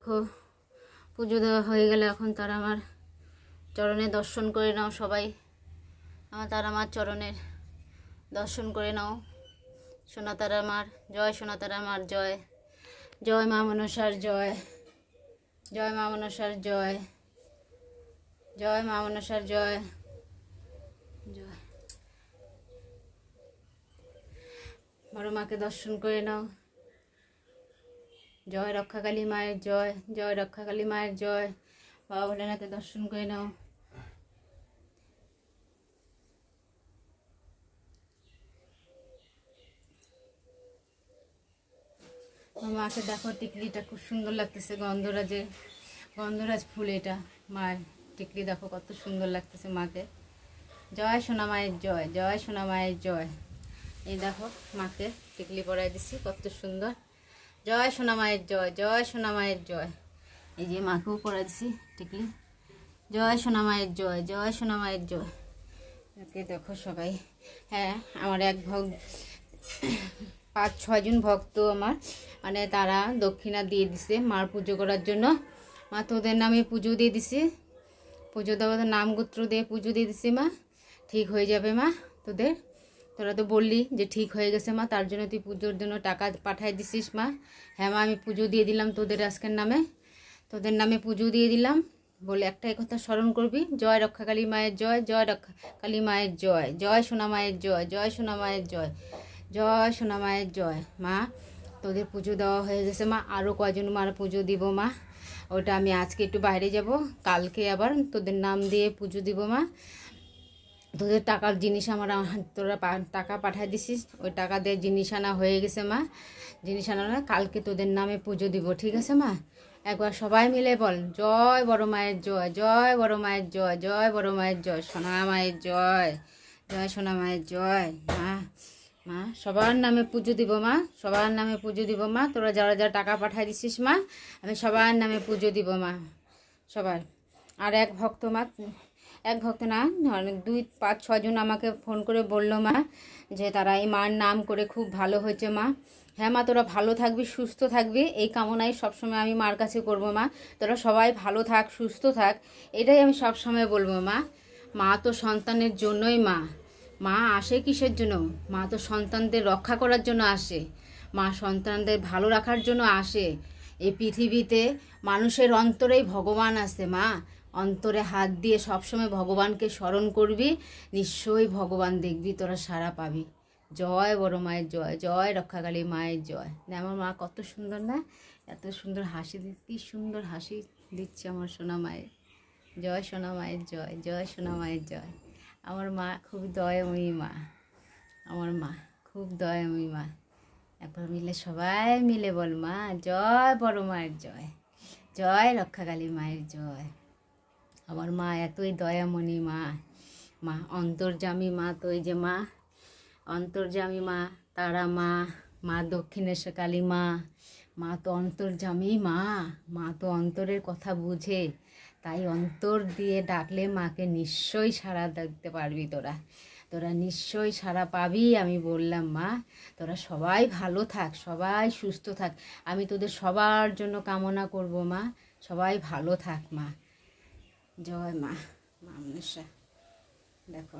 দেখো পুজো দেওয়া হয়ে গেলে এখন তারা আমার চরণে দর্শন করে নাও। সবাই আমার তারা মার চরণের দর্শন করে নাও। সোনা তারা মার জয়, সোনা তারা মার জয়, জয় মা মনসার জয়, জয় মা মনসার জয়, জয় মা মনসার জয়, জয়। বড় মাকে দর্শন করে নাও। জয় রক্ষাকালী মায়ের জয়, জয় রক্ষাকালী মায়ের জয়। বাবা ভোলেনাথকে দর্শন করে নাও। মাকে দেখো, টিকলিটা খুব সুন্দর লাগতেছে, গন্ধরাজ ফুল এটা। মায়ের টিকলি দেখো কত সুন্দর লাগতেছে মাকে। জয় সোনা মায়ের জয়, জয় সোনা মায়ের জয়। এই দেখো মাকে টিকলি পরাই দিছি, কত সুন্দর। জয় সোনা মায়ের জয়, জয় সোনা মায়ের জয়। এই যে মাকেও পরাই দিছি টিকলি। জয় সোনা মায়ের জয়, জয় সোনা মায়ের জয়। ওকে দেখো সবাই। হ্যাঁ, আমার 5-6 জন ভক্ত আমার মানে তারা দক্ষিণা দিয়ে দিছে মার পুজো করার জন্য। মা তোদের নামে পুজো দিয়ে দিছি, পুজো দেওয়া নাম গোত্র দিয়ে পুজো দিয়ে দিছি। মা ঠিক হয়ে যাবে মা তোদের, তোরা তো বললি যে ঠিক হয়ে গেছে মা, তার জন্য তুই পুজোর জন্য টাকা পাঠাই দিছিস মা। হ্যাঁ মা, আমি পুজো দিয়ে দিলাম তোদের আজকের নামে, তোদের নামে পুজো দিয়ে দিলাম। বলে একটাই কথা স্মরণ করবি, জয় রক্ষাকালী মায়ের জয়, জয় রক্ষাকালী মায়ের জয়, জয় সোনা মায়ের জয়, জয় সোনা মায়ের জয়, জয় সোনা মায়ের জয়। মা তোদের পুজো দেওয়া হয়ে গেছে মা, আরও কয়জন মার পুজো দিব মা। ওটা আমি আজকে একটু বাইরে যাব, কালকে আবার তোদের নাম দিয়ে পুজো দিব মা। তোদের টাকার জিনিস আমার তোরা টাকা পাঠাই দিছিস, ওই টাকা দিয়ে জিনিস আনা হয়ে গেছে মা। জিনিস আনা কালকে তোদের নামে পুজো দিব, ঠিক আছে মা? একবার সবাই মিলে বল, জয় বড় মায়ের জয়, জয় বড় মায়ের জয়, জয় বড় মায়ের জয়, সোনা মায়ের জয়, জয় সোনা মায়ের জয়। মা মা সবার নামে পুজো দিব মা, সবার নামে পুজো দিব মা। তোরা যারা যারা টাকা পাঠাই দিছিস মা, আমি সবার নামে পুজো দিব মা, সবার। আর এক ভক্ত না 2-5-6 জন আমাকে ফোন করে বলল মা যে তারা এই মার নাম করে খুব ভালো হয়েছে মা। হ্যাঁ মা, তোরা ভালো থাকবি, সুস্থ থাকবি, এই কামনাই সবসময় আমি মার কাছে করব মা। তোরা সবাই ভালো থাক, সুস্থ থাক, এটাই আমি সবসময় বলবো মা। মা তো সন্তানের জন্যই মা। মা আসে কিসের জন্য? মা তো সন্তানদের রক্ষা করার জন্য আসে, মা সন্তানদের ভালো রাখার জন্য আসে। এই পৃথিবীতে মানুষের অন্তরেই ভগবান আছে মা। অন্তরে হাত দিয়ে সবসময় ভগবানকে স্মরণ করবি, নিশ্চয়ই ভগবান দেখবি তোরা সাড়া পাবি। জয় বড় মায়ের জয়, জয় রক্ষাকালী মায়ের জয়। আমার মা কত সুন্দর না, এত সুন্দর হাসি, কি সুন্দর হাসি দিচ্ছে আমার সোনা মায়ের। জয় সোনা মায়ের জয়, জয় সোনা মায়ের জয়। আমার মা খুব দয়াময়ী মা, আমার মা খুব দয়াময়ী মা। একবার মিলে সবাই মিলে বল মা, জয় বড় মায়ের জয়, জয় রক্ষাকালী মায়ের জয়। আমার মা এতই দয়ামণি মা, মা অন্তর্যামী মা। তো এই যে মা অন্তর্যামী মা, তারা মা, মা দক্ষিণেশ্বর কালী মা, মা তো অন্তর্যামী মা। মা তো অন্তরের কথা বুঝে, তাই অন্তর দিয়ে ডাকলে মাকে নিশ্চয়ই সাড়া দিতে পারবি তোরা, তোরা নিশ্চয়ই সাড়া পাবি। আমি বললাম মা, তোরা সবাই ভালো থাক, সবাই সুস্থ থাক, আমি তোদের সবার জন্য কামনা করব মা। সবাই ভালো থাক মা। জয় মা মনসা। দেখো